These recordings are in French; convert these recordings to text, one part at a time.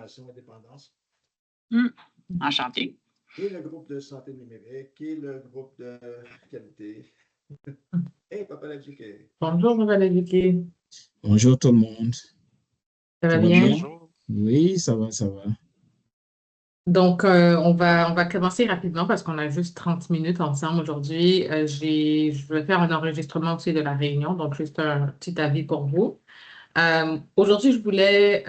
Formation et Dépendance. Enchanté. Et le groupe de santé numérique, et le groupe de qualité. Hey, Papa Laduquet. Bonjour, Papa Laduquet. Bonjour tout le monde. Ça va Ça va bien? bien? Oui, ça va, ça va. Donc, on va commencer rapidement parce qu'on a juste 30 minutes ensemble aujourd'hui. Je vais faire un enregistrement aussi de la réunion, donc juste un petit avis pour vous. Aujourd'hui, je voulais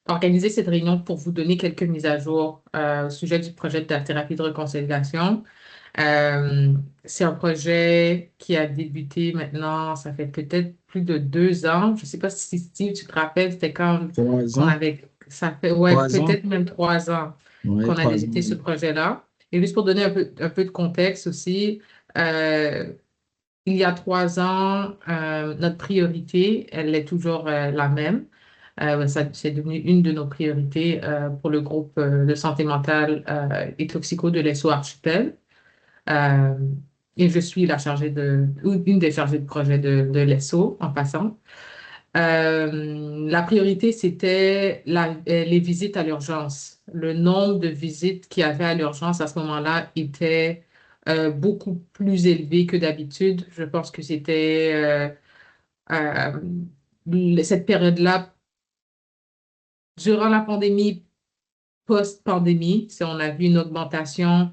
organiser cette réunion pour vous donner quelques mises à jour au sujet du projet de la thérapie de réconciliation. C'est un projet qui a débuté maintenant, ça fait peut-être plus de 2 ans. Je ne sais pas si Steve, tu te rappelles, c'était quand 3 qu'on ans? avait, ça fait, ouais, 3 ans? peut-être même 3 ans Oui, qu'on a 3 ans. débuté ce projet-là. Et juste pour donner un peu de contexte aussi, il y a 3 ans, notre priorité, elle est toujours la même. C'est devenu une de nos priorités pour le groupe de santé mentale et toxico de l'ESO Archipel. Euh, et je suis ou une des chargées de projet de l'ESO en passant. La priorité, c'était les visites à l'urgence. Le nombre de visites qu'il y avait à l'urgence à ce moment-là était beaucoup plus élevé que d'habitude. Je pense que c'était cette période-là, durant la pandémie, post-pandémie, on a vu une augmentation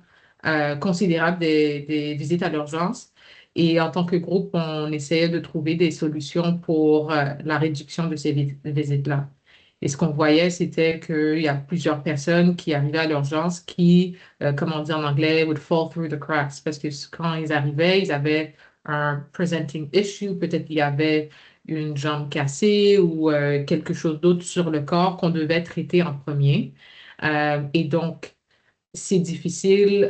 considérable des visites à l'urgence. Et en tant que groupe, on essayait de trouver des solutions pour la réduction de ces visites-là. Et ce qu'on voyait, c'était qu'il y a plusieurs personnes qui arrivaient à l'urgence qui, comme on dit en anglais, would fall through the cracks. Parce que quand ils arrivaient, ils avaient un presenting issue, peut-être qu'il y avait une jambe cassée ou quelque chose d'autre sur le corps qu'on devait traiter en premier. Et donc, c'est difficile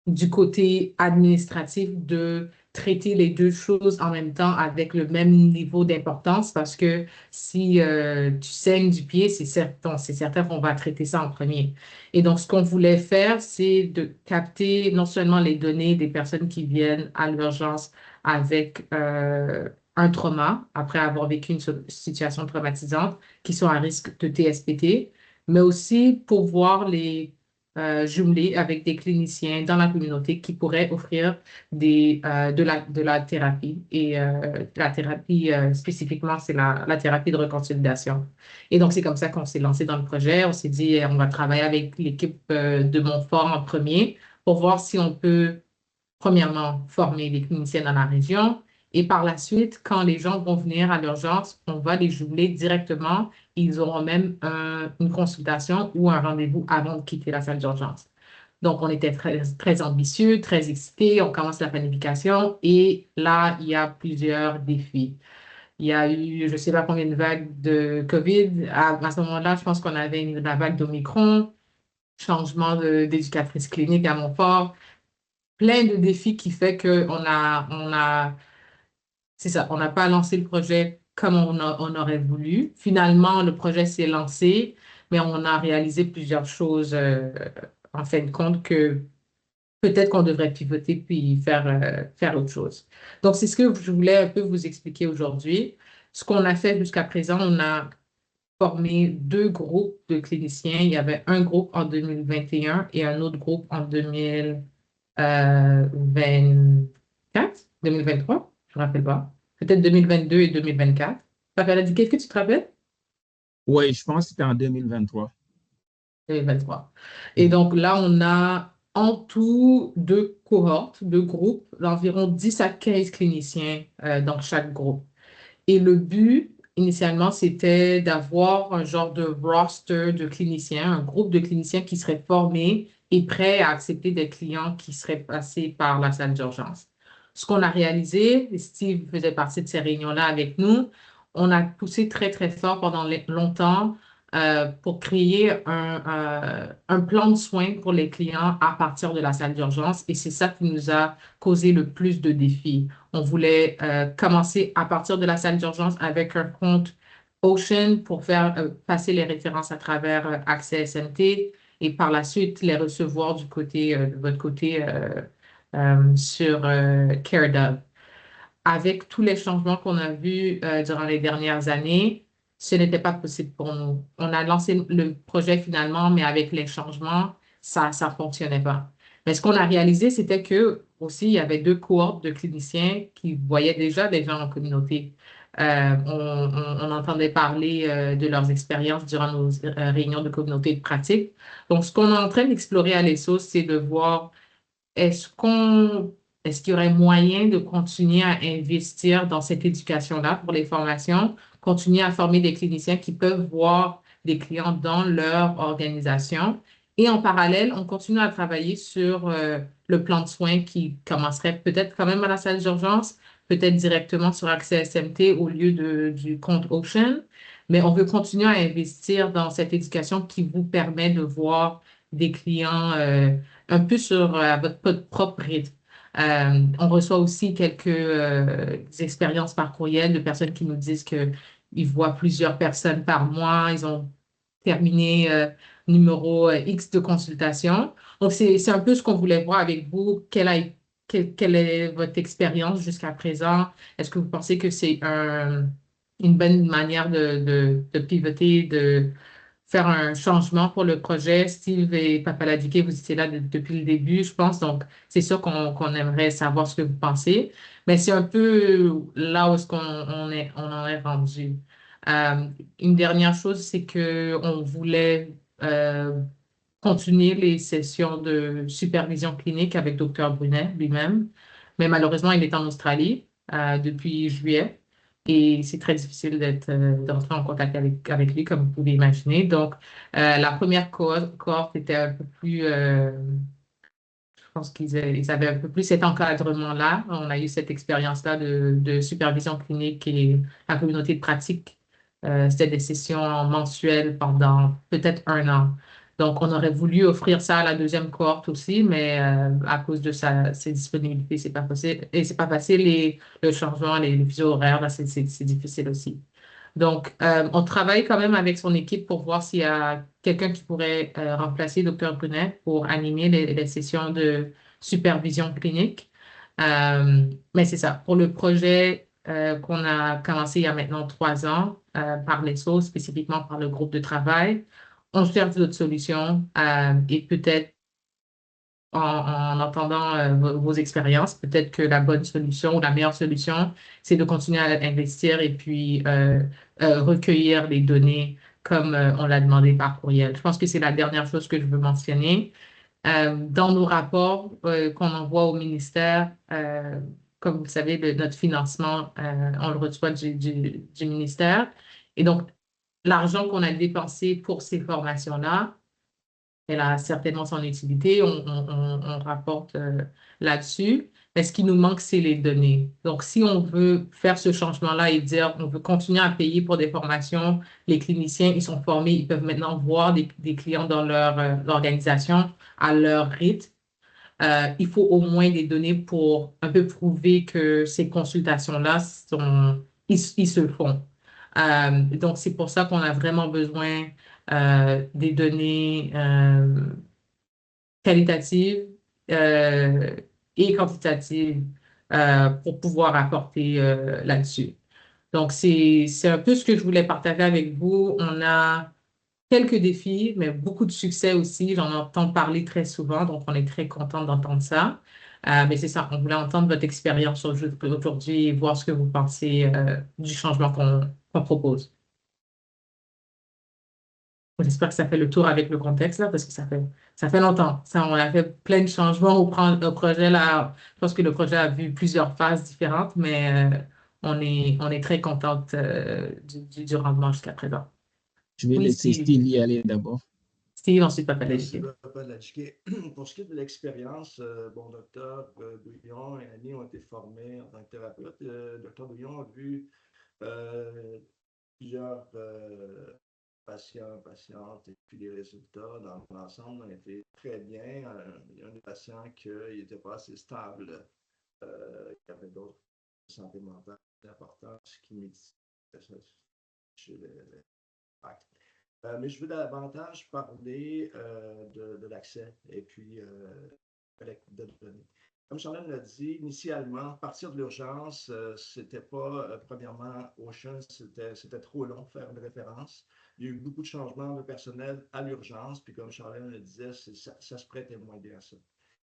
du côté administratif de traiter les deux choses en même temps avec le même niveau d'importance parce que si tu saignes du pied, c'est certain qu'on va traiter ça en premier. Et donc, ce qu'on voulait faire, c'est de capter non seulement les données des personnes qui viennent à l'urgence avec un trauma, après avoir vécu une situation traumatisante, qui sont à risque de TSPT, mais aussi pour voir les jumelés avec des cliniciens dans la communauté qui pourraient offrir de la thérapie. Et la thérapie, spécifiquement, c'est la thérapie de réconciliation. Et donc, c'est comme ça qu'on s'est lancé dans le projet. On s'est dit, on va travailler avec l'équipe de Montfort en premier pour voir si on peut, premièrement, former les cliniciens dans la région. Et par la suite, quand les gens vont venir à l'urgence, on va les jumeler directement. Ils auront même une consultation ou un rendez-vous avant de quitter la salle d'urgence. Donc, on était très, très ambitieux, très excités. On commence la planification et là, il y a plusieurs défis. Il y a eu, je ne sais pas combien de vagues de COVID. À ce moment-là, je pense qu'on avait la vague d'Omicron, changement d'éducatrice clinique à Montfort, plein de défis qui fait c'est ça, on n'a pas lancé le projet comme on aurait voulu. Finalement, le projet s'est lancé, mais on a réalisé plusieurs choses en fin de compte que peut-être qu'on devrait pivoter puis faire autre chose. Donc, c'est ce que je voulais un peu vous expliquer aujourd'hui. Ce qu'on a fait jusqu'à présent, on a formé 2 groupes de cliniciens. Il y avait un groupe en 2021 et un autre groupe en 2024, 2023, je ne me rappelle pas. Peut-être 2022 et 2024. Papa a dit, qu'est-ce que tu te rappelles? Oui, je pense que c'était en 2023. 2023. Et donc là, on a en tout 2 cohortes, 2 groupes, d'environ 10 à 15 cliniciens dans chaque groupe. Et le but, initialement, c'était d'avoir un genre de roster de cliniciens, un groupe de cliniciens qui seraient formés et prêts à accepter des clients qui seraient passés par la salle d'urgence. Ce qu'on a réalisé, et Steve faisait partie de ces réunions-là avec nous, on a poussé très, très fort pendant longtemps pour créer un plan de soins pour les clients à partir de la salle d'urgence. Et c'est ça qui nous a causé le plus de défis. On voulait commencer à partir de la salle d'urgence avec un compte Ocean pour faire passer les références à travers Accès SMT et par la suite les recevoir de votre côté sur CareDub. Avec tous les changements qu'on a vus durant les dernières années, ce n'était pas possible pour nous. On a lancé le projet finalement, mais avec les changements, ça ne fonctionnait pas. Mais ce qu'on a réalisé, c'était que aussi, il y avait deux cohortes de cliniciens qui voyaient déjà des gens en communauté. On entendait parler de leurs expériences durant nos réunions de communauté de pratique. Donc, ce qu'on est en train d'explorer à l'ESSO, c'est de voir est-ce est-ce qu'il y aurait moyen de continuer à investir dans cette éducation-là pour les formations, continuer à former des cliniciens qui peuvent voir des clients dans leur organisation. Et en parallèle, on continue à travailler sur le plan de soins qui commencerait peut-être quand même à la salle d'urgence, peut-être directement sur Accès SMT au lieu du compte Ocean. Mais on veut continuer à investir dans cette éducation qui vous permet de voir des clients un peu sur votre propre rythme. On reçoit aussi quelques expériences par courriel de personnes qui nous disent qu'ils voient plusieurs personnes par mois, ils ont terminé numéro X de consultation. Donc, c'est un peu ce qu'on voulait voir avec vous. Quelle est votre expérience jusqu'à présent? Est-ce que vous pensez que c'est une bonne manière de pivoter, de faire un changement pour le projet? Steve et Papaladike, vous étiez là depuis le début, je pense. Donc, c'est sûr qu'on aimerait savoir ce que vous pensez. Mais c'est un peu là où est-ce on en est rendu. Euh, une dernière chose, c'est qu'on voulait continuer les sessions de supervision clinique avec Dr. Brunet lui-même. Mais malheureusement, il est en Australie depuis juillet. Et c'est très difficile d'entrer en contact avec lui, comme vous pouvez imaginer. Donc, la première cohorte était un peu plus, je pense ils avaient un peu plus cet encadrement-là. On a eu cette expérience-là de supervision clinique et la communauté de pratique. C'était des sessions mensuelles pendant peut-être un an. Donc, on aurait voulu offrir ça à la deuxième cohorte aussi, mais à cause de ses disponibilités, c'est pas possible. Et c'est pas facile. Et le changement, les fuseaux horaires, là, c'est difficile aussi. Donc, on travaille quand même avec son équipe pour voir s'il y a quelqu'un qui pourrait remplacer Dr. Brunet pour animer les sessions de supervision clinique. Mais c'est ça. Pour le projet qu'on a commencé il y a maintenant 3 ans par l'ESSO, spécifiquement par le groupe de travail, on cherche d'autres solutions et peut-être en entendant vos expériences, peut-être que la bonne solution ou la meilleure solution, c'est de continuer à investir et puis recueillir les données comme on l'a demandé par courriel. Je pense que c'est la dernière chose que je veux mentionner. Dans nos rapports qu'on envoie au ministère, comme vous le savez, notre financement, on le reçoit du ministère. Et donc, l'argent qu'on a dépensé pour ces formations-là, elle a certainement son utilité, on rapporte là-dessus. Mais ce qui nous manque, c'est les données. Donc, si on veut faire ce changement-là et dire on veut continuer à payer pour des formations, les cliniciens, ils sont formés, ils peuvent maintenant voir des clients dans leur organisation à leur rythme. Il faut au moins des données pour un peu prouver que ces consultations-là ils se font. Donc, c'est pour ça qu'on a vraiment besoin des données qualitatives euh, et quantitatives pour pouvoir apporter là-dessus. Donc, c'est un peu ce que je voulais partager avec vous. On a quelques défis, mais beaucoup de succès aussi. J'en entends parler très souvent, donc on est très content d'entendre ça. Mais c'est ça, on voulait entendre votre expérience aujourd'hui et voir ce que vous pensez du changement qu'on propose. J'espère que ça fait le tour avec le contexte là, parce que ça fait longtemps. Ça, on a fait plein de changements au projet là. Je pense que le projet a vu plusieurs phases différentes, mais on est très contente du rendement jusqu'à présent. Je vais Oui, laisser Steve. Steve y aller d'abord. Steve, ensuite, papa Merci, Léger. Papa Latchke. Pour ce qui est de l'expérience, bon, docteur Bouillon et Annie ont été formés en tant que thérapeute. Docteur Bouillon a vu euh, plusieurs patients, patientes, et puis les résultats dans l'ensemble ont été très bien. Il y a un des patients qui n'était pas assez stable, qui avait d'autres santé mentale importantes, ce qui méditait chez les actes. Mais je veux davantage parler de l'accès et puis collecte de données. comme Charlène l'a dit, initialement, partir de l'urgence, c'était pas, premièrement, Ocean, c'était trop long faire une référence. Il y a eu beaucoup de changements de personnel à l'urgence, puis comme Charlène le disait, ça se prêtait moins bien à ça.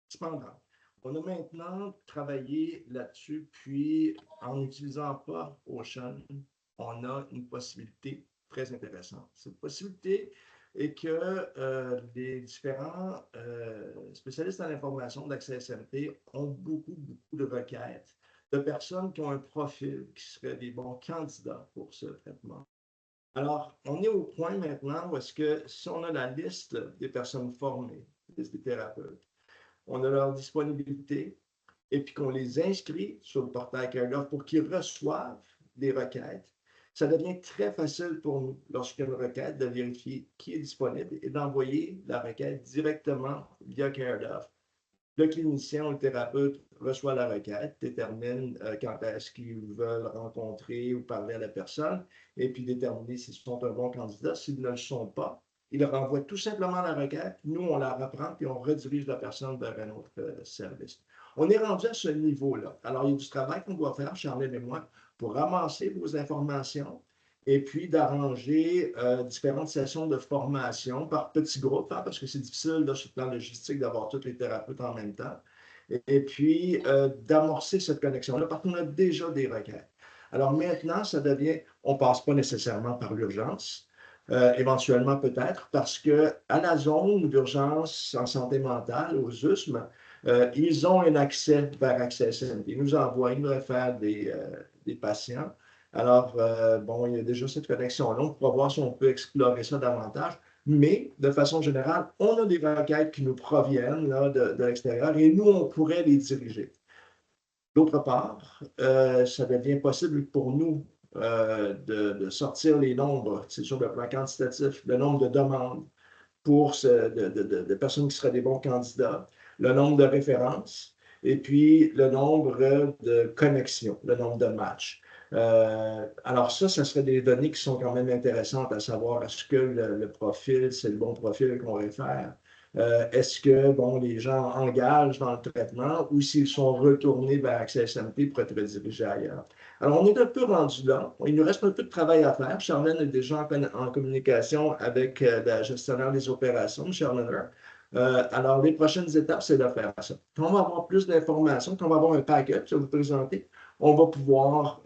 Cependant, on a maintenant travaillé là-dessus, puis en n'utilisant pas Ocean, on a une possibilité très intéressante. Cette possibilité est que les différents spécialistes en information d'Accès SMT ont beaucoup de requêtes de personnes qui ont un profil qui seraient des bons candidats pour ce traitement. Alors, on est au point maintenant où est-ce que si on a la liste des personnes formées, des thérapeutes, on a leur disponibilité et puis qu'on les inscrit sur le portail CareGov pour qu'ils reçoivent des requêtes, ça devient très facile pour nous, lorsqu'il y a une requête, de vérifier qui est disponible et d'envoyer la requête directement via CareGov. Le clinicien ou le thérapeute reçoit la requête, détermine quand est-ce qu'ils veulent rencontrer ou parler à la personne, et puis déterminer s'ils sont un bon candidat. S'ils ne le sont pas, il renvoie tout simplement la requête. Nous, on la reprend, puis on redirige la personne vers un autre service. On est rendu à ce niveau-là. Alors, il y a du travail qu'on doit faire, Charlène et moi, pour ramasser vos informations et puis d'arranger différentes sessions de formation par petits groupes, hein, parce que c'est difficile là, sur le plan logistique d'avoir tous les thérapeutes en même temps. Et puis d'amorcer cette connexion-là, parce qu'on a déjà des requêtes. Alors maintenant, ça devient, on ne passe pas nécessairement par l'urgence, éventuellement peut-être, parce qu'à la zone d'urgence en santé mentale, aux USM, ils ont un accès vers Accès SMT. Ils nous envoient, ils nous réfèrent des patients. Alors, bon, il y a déjà cette connexion-là. On pourra voir si on peut explorer ça davantage. Mais, de façon générale, on a des requêtes qui nous proviennent là, de l'extérieur et nous, on pourrait les diriger. D'autre part, ça devient possible pour nous de sortir les nombres, c'est sur le plan quantitatif, le nombre de demandes pour de personnes qui seraient des bons candidats, le nombre de références et puis le nombre de connexions, le nombre de matchs. Alors ça serait des données qui sont quand même intéressantes à savoir est-ce que le profil, c'est le bon profil qu'on réfère? Est-ce que bon, les gens engagent dans le traitement ou s'ils sont retournés vers Accès SMT pour être redirigés ailleurs? Alors, on est un peu rendu là. Il nous reste un peu de travail à faire. Charlène est déjà en communication avec la gestionnaire des opérations, Charlène. Alors, les prochaines étapes, c'est de faire ça. Quand on va avoir plus d'informations, quand on va avoir un package à vous présenter, on va pouvoir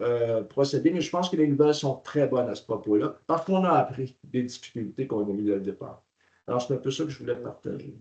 procéder. Mais je pense que les nouvelles sont très bonnes à ce propos-là parce qu'on a appris des difficultés qu'on a eues dès le départ. Alors, c'est un peu ça que je voulais partager.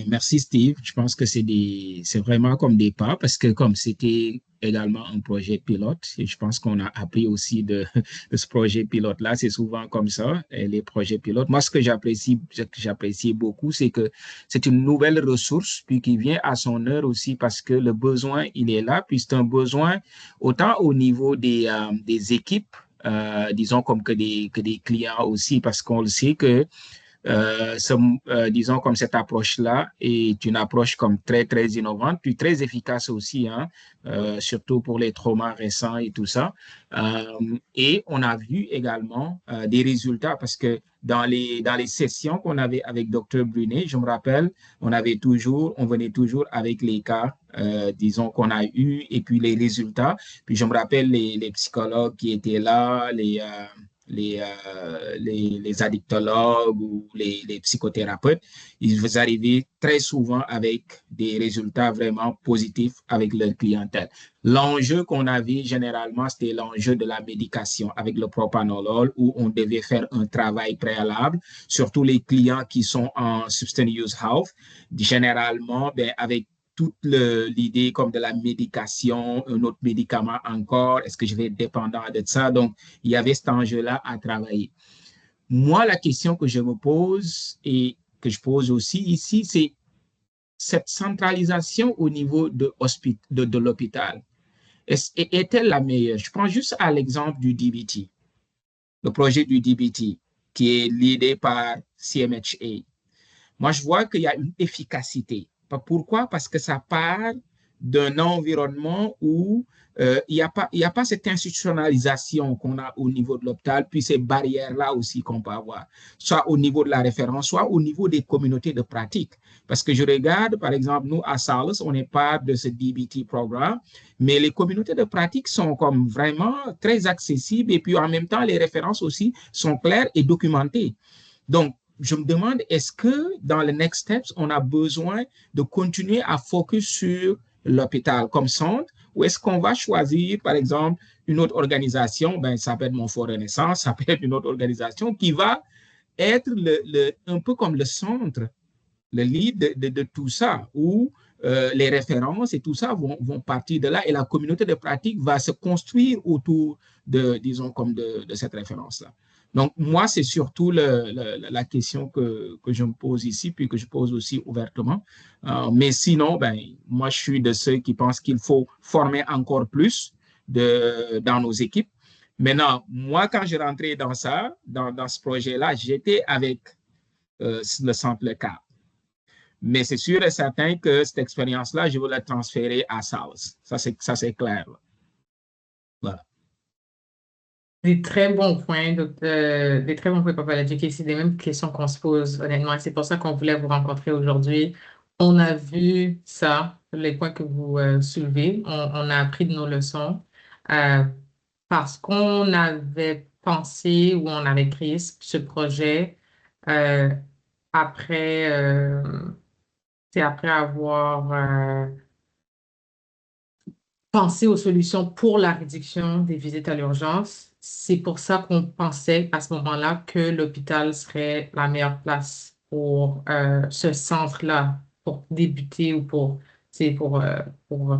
Merci Steve. Je pense que c'est vraiment comme des pas parce que comme c'était également un projet pilote et je pense qu'on a appris aussi de ce projet pilote-là. C'est souvent comme ça, les projets pilotes. Moi, ce que j'apprécie beaucoup, c'est que c'est une nouvelle ressource puis qui vient à son heure aussi parce que le besoin, il est là. Puis c'est un besoin autant au niveau des équipes, disons comme que des clients aussi parce qu'on le sait que disons comme cette approche-là est une approche comme très innovante puis très efficace aussi, hein, surtout pour les traumas récents et tout ça. Et on a vu également des résultats parce que dans les sessions qu'on avait avec Dr Brunet, je me rappelle, on venait toujours avec les cas, disons qu'on a eu et puis les résultats. Puis je me rappelle les psychologues qui étaient là, les addictologues ou les psychothérapeutes, ils arrivaient très souvent avec des résultats vraiment positifs avec leur clientèle. L'enjeu qu'on avait généralement, c'était l'enjeu de la médication avec le propranolol où on devait faire un travail préalable, surtout les clients qui sont en substance use health. Généralement, avec toute l'idée comme de la médication, un autre médicament encore, est-ce que je vais être dépendant de ça? Donc, il y avait cet enjeu-là à travailler. Moi, la question que je me pose et que je pose aussi ici, c'est cette centralisation au niveau de l'hôpital. Est-elle la meilleure? Je prends juste à l'exemple du DBT, le projet du DBT qui est l'idée par CMHA. Moi, je vois qu'il y a une efficacité. Pourquoi? Parce que ça part d'un environnement où il n'y a pas cette institutionnalisation qu'on a au niveau de l'hôpital, puis ces barrières-là aussi qu'on peut avoir, soit au niveau de la référence, soit au niveau des communautés de pratique. Parce que je regarde, par exemple, nous, à Salus, on n'est pas de ce DBT programme, mais les communautés de pratique sont comme vraiment très accessibles et puis en même temps, les références aussi sont claires et documentées. Donc, je me demande, est-ce que dans les next steps, on a besoin de continuer à focus sur l'hôpital comme centre, ou est-ce qu'on va choisir, par exemple, une autre organisation, ben, ça peut être Montfort Renaissance, ça peut être une autre organisation qui va être un peu comme le centre, le lead de tout ça, où les références et tout ça vont partir de là et la communauté de pratique va se construire autour de, disons, comme de cette référence-là. Donc, moi, c'est surtout la question que je me pose ici, puis que je pose aussi ouvertement. Mais sinon, ben, moi, je suis de ceux qui pensent qu'il faut former encore plus dans nos équipes. Maintenant, moi, quand je rentrais dans ça, dans ce projet-là, j'étais avec le centre Le Cap. Mais c'est sûr et certain que cette expérience-là, je veux la transférer à Salus. Ça, c'est clair. Voilà. Des très bons points, des très bons points, Papa Ladjiki. C'est les mêmes questions qu'on se pose, honnêtement. C'est pour ça qu'on voulait vous rencontrer aujourd'hui. On a vu ça, les points que vous soulevez. On a appris de nos leçons parce qu'on avait pensé ou on avait créé ce projet euh, après, après avoir penser aux solutions pour la réduction des visites à l'urgence. C'est pour ça qu'on pensait à ce moment-là que l'hôpital serait la meilleure place pour ce centre-là, pour débuter ou pour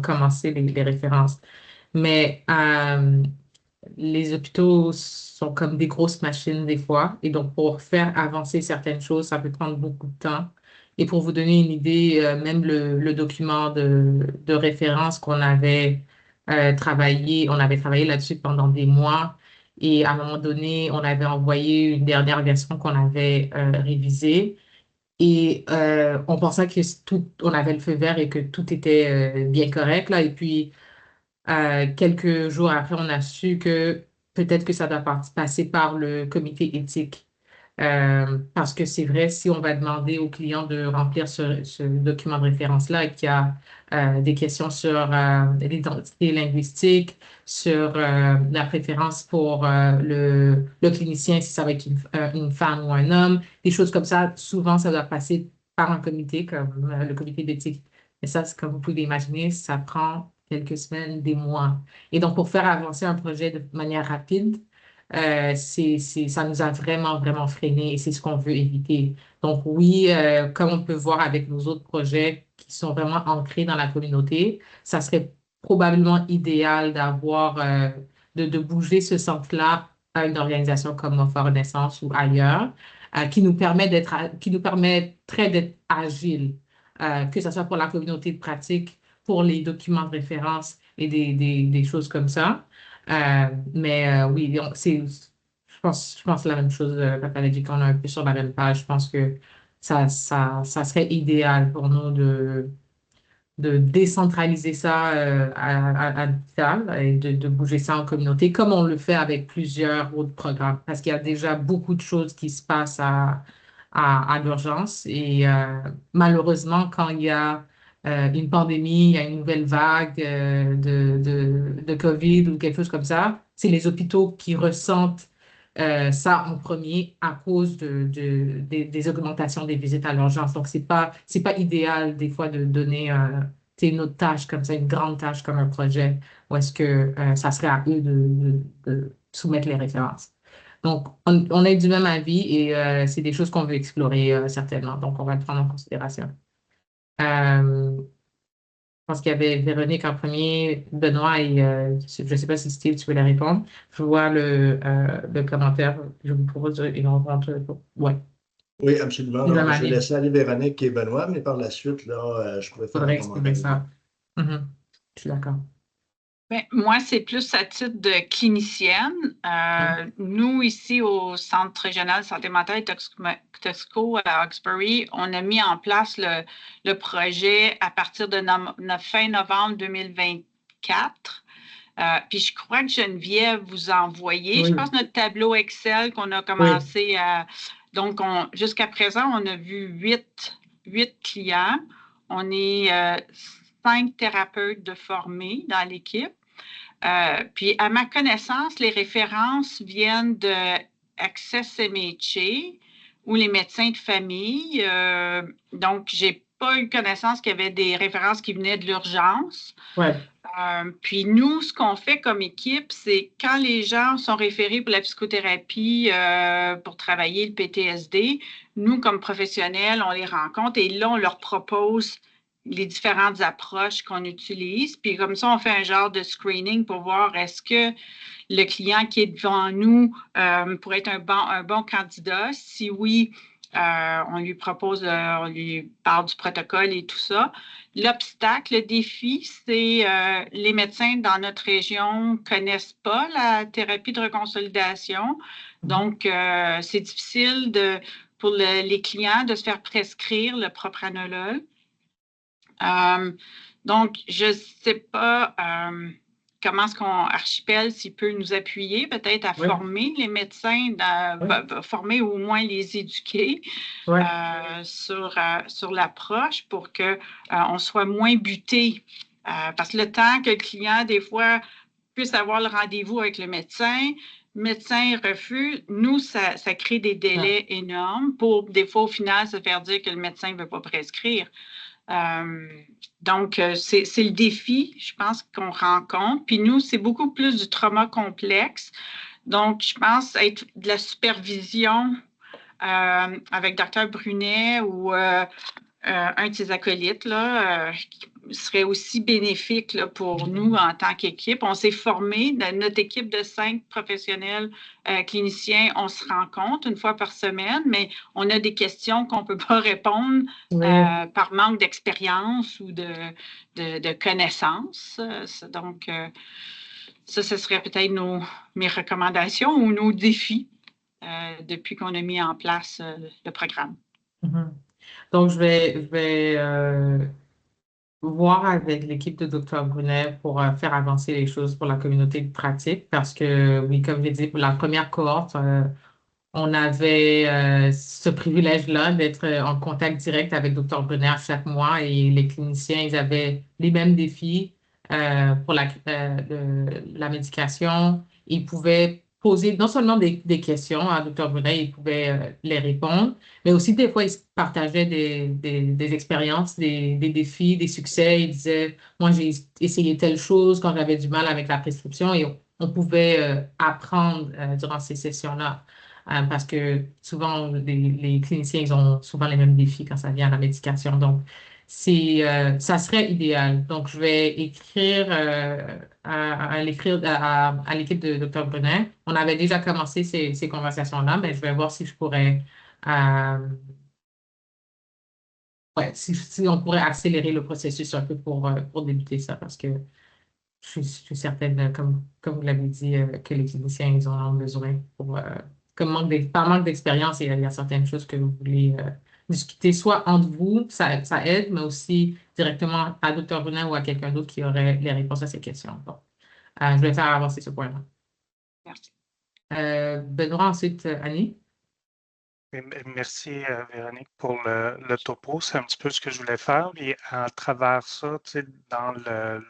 commencer les références. Mais les hôpitaux sont comme des grosses machines des fois, et donc pour faire avancer certaines choses, ça peut prendre beaucoup de temps. Et pour vous donner une idée, même le document de référence qu'on avait on avait travaillé là-dessus pendant des mois. Et à un moment donné, on avait envoyé une dernière version qu'on avait révisée. Et on pensait que on avait le feu vert et que tout était bien correct, là. Et puis, quelques jours après, on a su que peut-être que ça doit passer par le comité éthique. Parce que c'est vrai, si on va demander aux clients de remplir ce document de référence-là et qu'il y a des questions sur l'identité linguistique, sur la préférence pour le clinicien, si ça va être une femme ou un homme, des choses comme ça, souvent, ça doit passer par un comité comme le comité d'éthique. Mais ça, comme vous pouvez l'imaginer, ça prend quelques semaines, des mois. Et donc, pour faire avancer un projet de manière rapide, ça nous a vraiment, vraiment freiné et c'est ce qu'on veut éviter. Donc oui, comme on peut voir avec nos autres projets qui sont vraiment ancrés dans la communauté, ça serait probablement idéal de bouger ce centre-là à une organisation comme Montfort Renaissance ou ailleurs, qui nous permettrait d'être agile, que ce soit pour la communauté de pratique, pour les documents de référence et des choses comme ça. Mais oui, je pense la même chose, Papa l'a dit, qu'on est un peu sur la même page. Je pense que ça serait idéal pour nous de décentraliser ça à l'hôpital et de bouger ça en communauté, comme on le fait avec plusieurs autres programmes, parce qu'il y a déjà beaucoup de choses qui se passent à l'urgence. Et malheureusement, quand il y a une pandémie, il y a une nouvelle vague de COVID ou quelque chose comme ça, c'est les hôpitaux qui ressentent ça en premier à cause des augmentations des visites à l'urgence. Donc, c'est pas idéal des fois de donner une autre tâche comme ça, une grande tâche comme un projet, où est-ce que ça serait à eux de soumettre les références. Donc, on est du même avis et c'est des choses qu'on veut explorer certainement. Donc, on va le prendre en considération. Je pense qu'il y avait Véronique en premier, Benoît et je ne sais pas si Steve, tu veux la répondre. Je vois le commentaire. Je vous propose une rencontre. Ouais, Oui, absolument. du même Donc, je vais avis. laisser aller Véronique et Benoît, mais par la suite, là, je pourrais Il faire un faudrait commentaire. explorer ça. Mhm. Je suis d'accord. Ben, moi, c'est plus à titre de clinicienne. Nous, ici, au Centre régional de santé mentale et toxico à Hawkesbury, on a mis en place le projet à partir de fin novembre 2024. Puis je crois que Geneviève vous a envoyé, Oui. je pense, notre tableau Excel qu'on a commencé à... Donc, jusqu'à présent, on a vu 8 clients. On est 5 thérapeutes de formés dans l'équipe. Puis, à ma connaissance, les références viennent de Access MHA ou les médecins de famille. Donc, je n'ai pas eu connaissance qu'il y avait des références qui venaient de l'urgence. Ouais. Puis nous, ce qu'on fait comme équipe, c'est quand les gens sont référés pour la psychothérapie, pour travailler le PTSD, nous, comme professionnels, on les rencontre et là, on leur propose les différentes approches qu'on utilise. Puis comme ça, on fait un genre de screening pour voir est-ce que le client qui est devant nous pourrait être un bon candidat. Si oui, on lui propose, on lui parle du protocole et tout ça. L'obstacle, le défi, c'est les médecins dans notre région ne connaissent pas la thérapie de reconsolidation. Donc, c'est difficile pour les clients de se faire prescrire le propranolol. Donc, je ne sais pas comment est-ce qu'on Archipel, s'il peut nous appuyer peut-être à former les médecins, former ou au moins les éduquer sur l'approche pour qu'on soit moins buté. Parce que le temps que le client, des fois, puisse avoir le rendez-vous avec le médecin refuse, nous, ça crée des délais énormes pour, des fois, au final, se faire dire que le médecin ne veut pas prescrire. Donc, c'est le défi, je pense, qu'on rencontre. Puis nous, c'est beaucoup plus du trauma complexe. Donc, je pense être de la supervision avec Dr. Brunet ou un de ses acolytes là, qui serait aussi bénéfique là, pour nous en tant qu'équipe. On s'est formé, notre équipe de 5 professionnels cliniciens, on se rencontre une fois par semaine, mais on a des questions qu'on ne peut pas répondre par manque d'expérience ou de connaissances. Donc, ça, ce serait peut-être mes recommandations ou nos défis depuis qu'on a mis en place le programme. Donc, je vais voir avec l'équipe de Dr. Brunet pour faire avancer les choses pour la communauté de pratique parce que, oui, comme je l'ai dit, pour la première cohorte, on avait ce privilège-là d'être en contact direct avec Dr. Brunet chaque mois et les cliniciens, ils avaient les mêmes défis pour la médication. Ils pouvaient poser non seulement des questions à Dr. Brunet, ils pouvaient les répondre, mais aussi des fois, ils partageaient des expériences, des défis, des succès. Ils disaient, moi, j'ai essayé telle chose quand j'avais du mal avec la prescription et on pouvait apprendre durant ces sessions-là. Parce que souvent, les cliniciens, ils ont souvent les mêmes défis quand ça vient à la médication. Donc, ça serait idéal. Donc, je vais écrire à l'équipe de Dr. Brunet. On avait déjà commencé ces conversations-là, mais je vais voir si je pourrais, si on pourrait accélérer le processus un peu pour débuter ça, parce que je suis certaine, comme vous l'avez dit, que les cliniciens, ils en ont besoin par manque d'expérience, il y a certaines choses que vous voulez discuter, soit entre vous, ça aide, mais aussi directement à Dr. Brunet ou à quelqu'un d'autre qui aurait les réponses à ces questions. Donc, je vais faire avancer ce point-là. Merci. Benoît, ensuite, Annie. Merci, Véronique, pour le topo. C'est un petit peu ce que je voulais faire. Et à travers ça, dans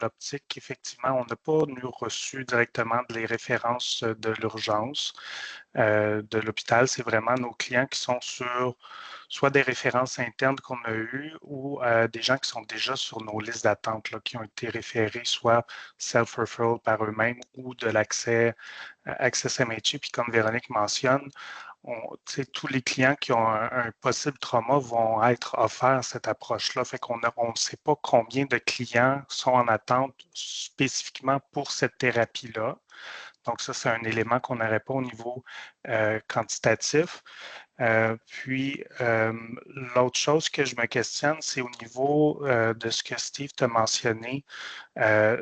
l'optique, effectivement, on n'a pas reçu directement les références de l'urgence de l'hôpital. C'est vraiment nos clients qui sont sur soit des références internes qu'on a eues ou des gens qui sont déjà sur nos listes d'attente, qui ont été référés soit self-referral par eux-mêmes ou de l'accès Access MHA. Puis comme Véronique mentionne, tous les clients qui ont un possible trauma vont être offerts cette approche-là. Fait qu'on ne sait pas combien de clients sont en attente spécifiquement pour cette thérapie-là. Donc, ça, c'est un élément qu'on n'aurait pas au niveau quantitatif. L'autre chose que je me questionne, c'est au niveau de ce que Steve t'a mentionné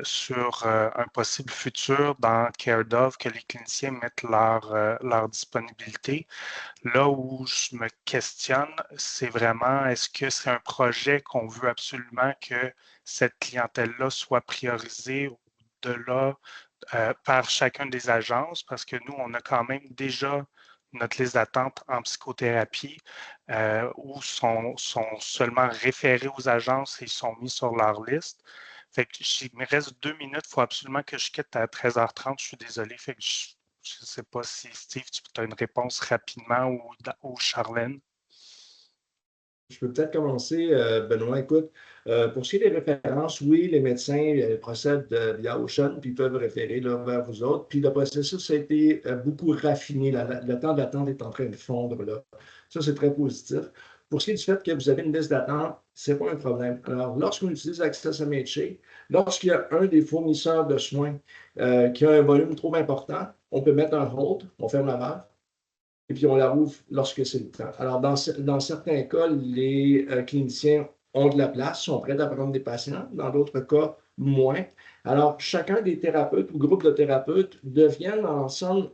sur un possible futur dans CareDove, que les cliniciens mettent leur disponibilité. Là où je me questionne, c'est vraiment, est-ce que c'est un projet qu'on veut absolument que cette clientèle-là soit priorisée de là par chacune des agences? Parce que nous, on a quand même déjà notre liste d'attente en psychothérapie où sont seulement référés aux agences et sont mis sur leur liste. Fait que il me reste 2 minutes, il faut absolument que je quitte à 13h30, je suis désolé. Fait que je ne sais pas si Steve, tu as une réponse rapidement ou Charlène. Je peux peut-être commencer, Benoît. Écoute, pour ce qui est des références, oui, les médecins procèdent via Ocean, puis peuvent référer là, vers vous autres. Puis le processus a été beaucoup raffiné. Le temps d'attente est en train de fondre là. Ça, c'est très positif. Pour ce qui est du fait que vous avez une liste d'attente, ce n'est pas un problème. Alors, lorsqu'on utilise Access MHA, lorsqu'il y a un des fournisseurs de soins qui a un volume trop important, on peut mettre un hold, on ferme la valve, et puis on la rouvre lorsque c'est le temps. Alors, dans certains cas, les cliniciens ont de la place, sont prêts à prendre des patients. Dans d'autres cas, moins. Alors, chacun des thérapeutes ou groupes de thérapeutes deviennent ensemble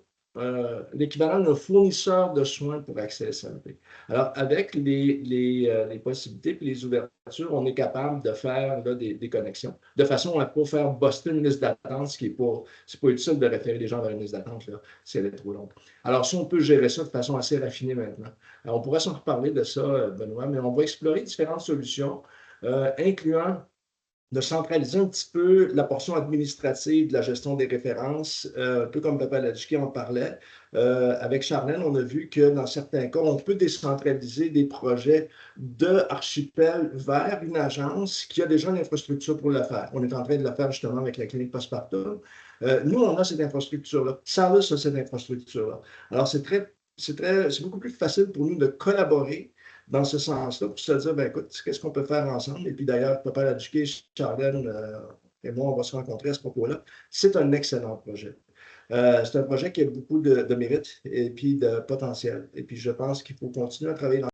l'équivalent d'un fournisseur de soins pour Accès SMP. Alors, avec les possibilités et les ouvertures, on est capable de faire là, des connexions, de façon à ne pas faire buster une liste d'attente, ce qui n'est pas utile de référer les gens vers une liste d'attente si elle est trop longue. Alors, si on peut gérer ça de façon assez raffinée maintenant. Alors, on pourrait s'en reparler de ça, Benoît, mais on va explorer différentes solutions, incluant de centraliser un petit peu la portion administrative de la gestion des références, un peu comme Papa Ladjuki en parlait. Avec Charlène, on a vu que dans certains cas, on peut décentraliser des projets de archipel vers une agence qui a déjà une infrastructure pour le faire. On est en train de le faire justement avec la clinique Postpartum. Nous, on a cette infrastructure-là. Salus a cette infrastructure-là. Alors, c'est beaucoup plus facile pour nous de collaborer dans ce sens-là, pour se dire, ben écoute, qu'est-ce qu'on peut faire ensemble? Et puis d'ailleurs, Papa Ladjuki, Charlène et moi, on va se rencontrer à ce propos-là. C'est un excellent projet. C'est un projet qui a beaucoup de mérite et puis de potentiel. Et puis je pense qu'il faut continuer à travailler dans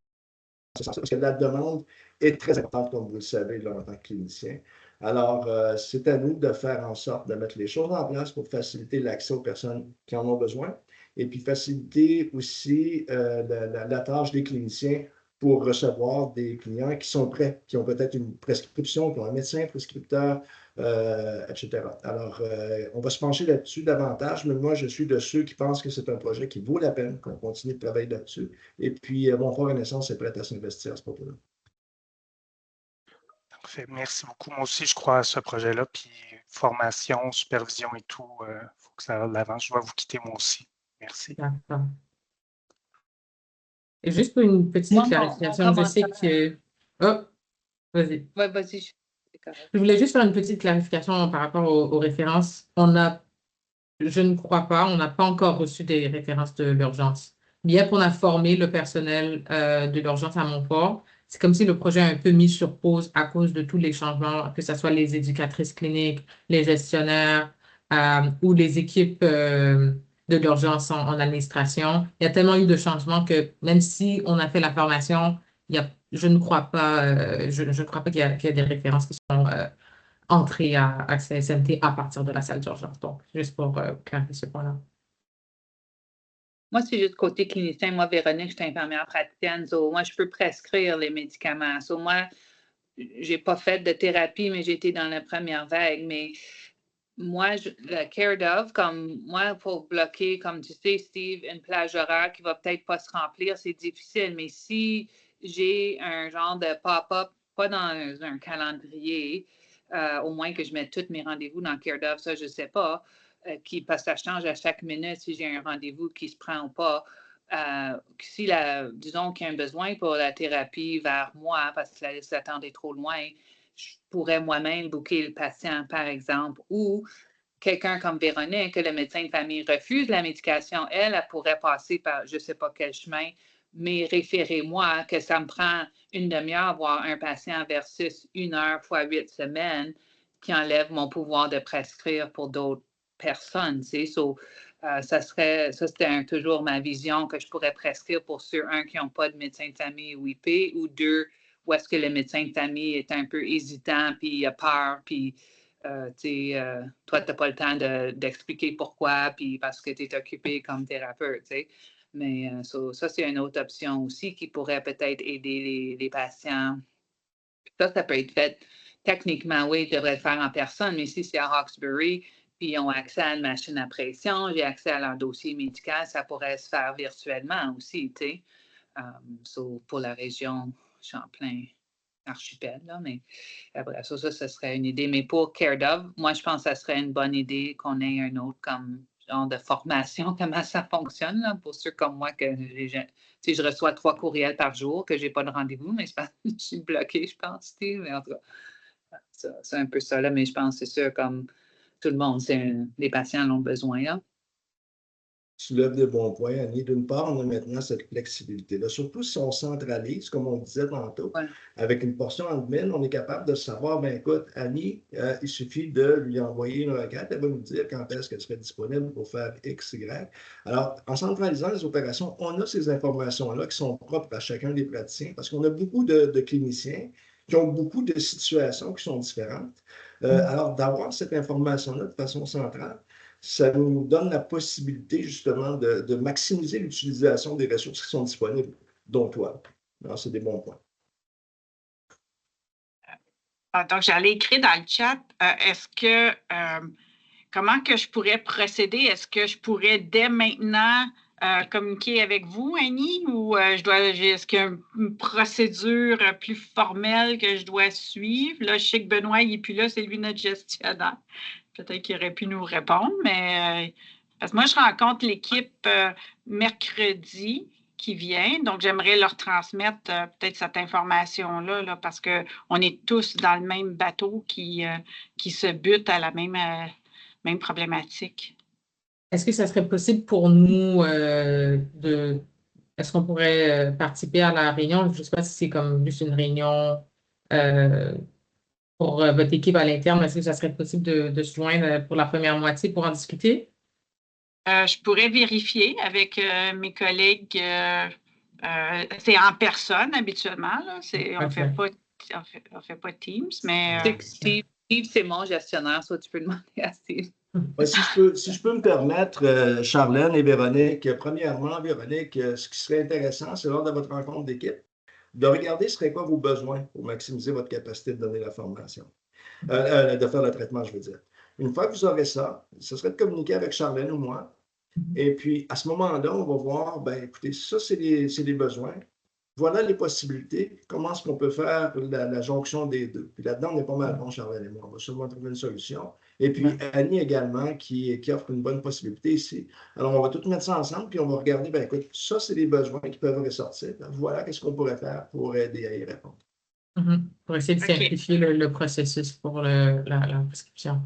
ce sens-là parce que la demande est très importante, comme vous le savez, là, en tant que clinicien. Alors, c'est à nous de faire en sorte de mettre les choses en place pour faciliter l'accès aux personnes qui en ont besoin et puis faciliter aussi la tâche des cliniciens pour recevoir des clients qui sont prêts, qui ont peut-être une prescription, qui ont un médecin prescripteur, etc. Alors, on va se pencher là-dessus davantage, mais moi, je suis de ceux qui pensent que c'est un projet qui vaut la peine, qu'on continue de travailler là-dessus. Et puis, mon Fonds Renaissance est prêt à s'investir à ce propos-là. Parfait. Merci beaucoup. Moi aussi, je crois à ce projet-là. Puis, formation, supervision et tout, il faut que ça aille de l'avant. Je dois vous quitter moi aussi. Merci. D'accord. Et juste pour une petite clarification, je sais que... Oh, vas-y. Oui, vas-y. Je voulais juste faire une petite clarification par rapport aux références. Je ne crois pas, on n'a pas encore reçu des références de l'urgence. Bien qu'on a formé le personnel de l'urgence à Montfort, c'est comme si le projet a un peu mis sur pause à cause de tous les changements, que ce soit les éducatrices cliniques, les gestionnaires ou les équipes de l'urgence en administration. Il y a tellement eu de changements que même si on a fait la formation, je ne crois pas, je ne crois pas qu'il y a des références qui sont entrées à Accès SMT à partir de la salle d'urgence. Donc, juste pour clarifier ce point-là. Moi, c'est juste côté clinicien. Moi, Véronique, je suis infirmière praticienne. Moi, je peux prescrire les médicaments. Moi, je n'ai pas fait de thérapie, mais j'ai été dans la première vague. Mais moi, le CareDove, comme moi, pour bloquer, comme tu sais, Steve, une plage horaire qui va peut-être pas se remplir, c'est difficile. Mais si j'ai un genre de pop-up, pas dans un calendrier, au moins que je mette tous mes rendez-vous dans CareDove, ça, je ne sais pas, parce que ça change à chaque minute si j'ai un rendez-vous qui se prend ou pas. Si, disons qu'il y a un besoin pour la thérapie vers moi, parce que la liste d'attente est trop loin, je pourrais moi-même booker le patient, par exemple, ou quelqu'un comme Véronique, que le médecin de famille refuse la médication, elle pourrait passer par je ne sais pas quel chemin, mais référez-moi que ça me prend une demi-heure voir un patient versus 1 heure fois 8 semaines qui enlève mon pouvoir de prescrire pour d'autres personne, tu sais. Ça c'était toujours ma vision que je pourrais prescrire pour ceux, qui n'ont pas de médecin de famille ou IP, ou deux, où est-ce que le médecin de famille est un peu hésitant, puis il a peur, puis toi, tu n'as pas le temps d'expliquer pourquoi, puis parce que tu es occupé comme thérapeute, tu sais. Mais ça, c'est une autre option aussi qui pourrait peut-être aider les patients. Ça peut être fait. Techniquement, oui, ils devraient le faire en personne, mais si c'est à Hawkesbury, puis ils ont accès à une machine à pression, j'ai accès à leur dossier médical, ça pourrait se faire virtuellement aussi, tu sais. Pour la région Champlain-Archipel, là, mais après ça, ce serait une idée. Mais pour CareDove, moi, je pense que ça serait une bonne idée qu'on ait un autre comme genre de formation, comment ça fonctionne, là, pour ceux comme moi que je reçois 3 courriels par jour, que je n'ai pas de rendez-vous, mais je suis bloquée, je pense, Steve. Mais en tout cas, c'est un peu ça, là, mais je pense que c'est sûr, comme tout le monde, les patients l'ont besoin, là. Tu lèves des bons points, Annie. D'une part, on a maintenant cette flexibilité-là. Surtout si on centralise, comme on disait tantôt, Ouais. avec une portion admin, on est capable de savoir, ben écoute, Annie, il suffit de lui envoyer une requête, elle va nous dire quand est-ce qu'elle serait disponible pour faire X, Y. Alors, en centralisant les opérations, on a ces informations-là qui sont propres à chacun des praticiens parce qu'on a beaucoup de cliniciens qui ont beaucoup de situations qui sont différentes. Alors, d'avoir cette information-là de façon centrale, ça nous donne la possibilité justement de maximiser l'utilisation des ressources qui sont disponibles, dont toi. Alors, c'est des bons points. Donc, j'allais écrire dans le chat, comment que je pourrais procéder? Est-ce que je pourrais dès maintenant communiquer avec vous, Annie, ou est-ce qu'il y a une procédure plus formelle que je dois suivre? Là, je sais que Benoît, il n'est plus là, c'est lui notre gestionnaire. Peut-être qu'il aurait pu nous répondre, mais parce que moi, je rencontre l'équipe mercredi qui vient, donc j'aimerais leur transmettre peut-être cette information-là, là, parce qu'on est tous dans le même bateau qui se bute à la même problématique. Est-ce que ça serait possible pour nous est-ce qu'on pourrait participer à la réunion? Je ne sais pas si c'est comme juste une réunion pour votre équipe à l'interne. Est-ce que ça serait possible de se joindre pour la première moitié pour en discuter? Je pourrais vérifier avec mes collègues. C'est en personne habituellement. Là. On ne fait pas Teams, mais... Steve, c'est mon gestionnaire, soit tu peux demander à Steve. Ouais, si je peux me permettre, Charlène et Véronique, premièrement, Véronique, ce qui serait intéressant, c'est lors de votre rencontre d'équipe, de regarder ce serait quoi vos besoins pour maximiser votre capacité de donner la formation, de faire le traitement, je veux dire. Une fois que vous aurez ça, ce serait de communiquer avec Charlène ou moi. Et puis, à ce moment-là, on va voir, ben écoutez, ça, c'est les besoins. Voilà les possibilités. Comment est-ce qu'on peut faire la jonction des deux? Puis là-dedans, on est pas mal bon, Charlène et moi. On va sûrement trouver une solution. Et puis, Annie également, qui offre une bonne possibilité ici. Alors, on va tout mettre ça ensemble, puis on va regarder, ben écoute, ça, c'est les besoins qui peuvent ressortir. Voilà qu'est-ce qu'on pourrait faire pour aider à y répondre. Pour essayer de simplifier le processus pour la prescription.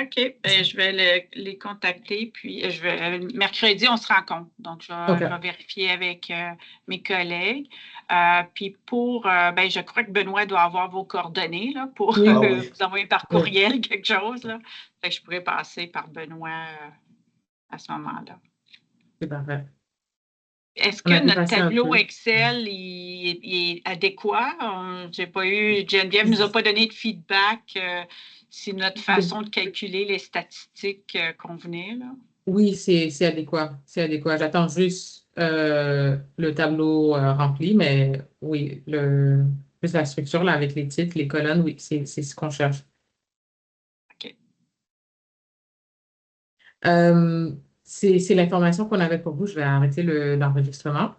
OK. Je vais les contacter, puis mercredi, on se rencontre. Donc, je vais vérifier avec mes collègues. Puis je crois que Benoît doit avoir vos coordonnées là, pour vous envoyer par courriel quelque chose. Là. Fait que je pourrais passer par Benoît à ce moment-là. C'est parfait. Est-ce que notre tableau Excel est adéquat? Geneviève ne nous a pas donné de feedback si notre façon de calculer les statistiques convenait. Là. Oui, c'est adéquat. C'est adéquat. J'attends juste le tableau rempli, mais oui, plus la structure là, avec les titres, les colonnes, oui, c'est ce qu'on cherche. OK. C'est l'information qu'on avait pour vous. Je vais arrêter l'enregistrement.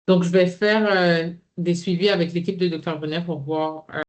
Donc, je vais faire des suivis avec l'équipe de Dr. Brunet pour voir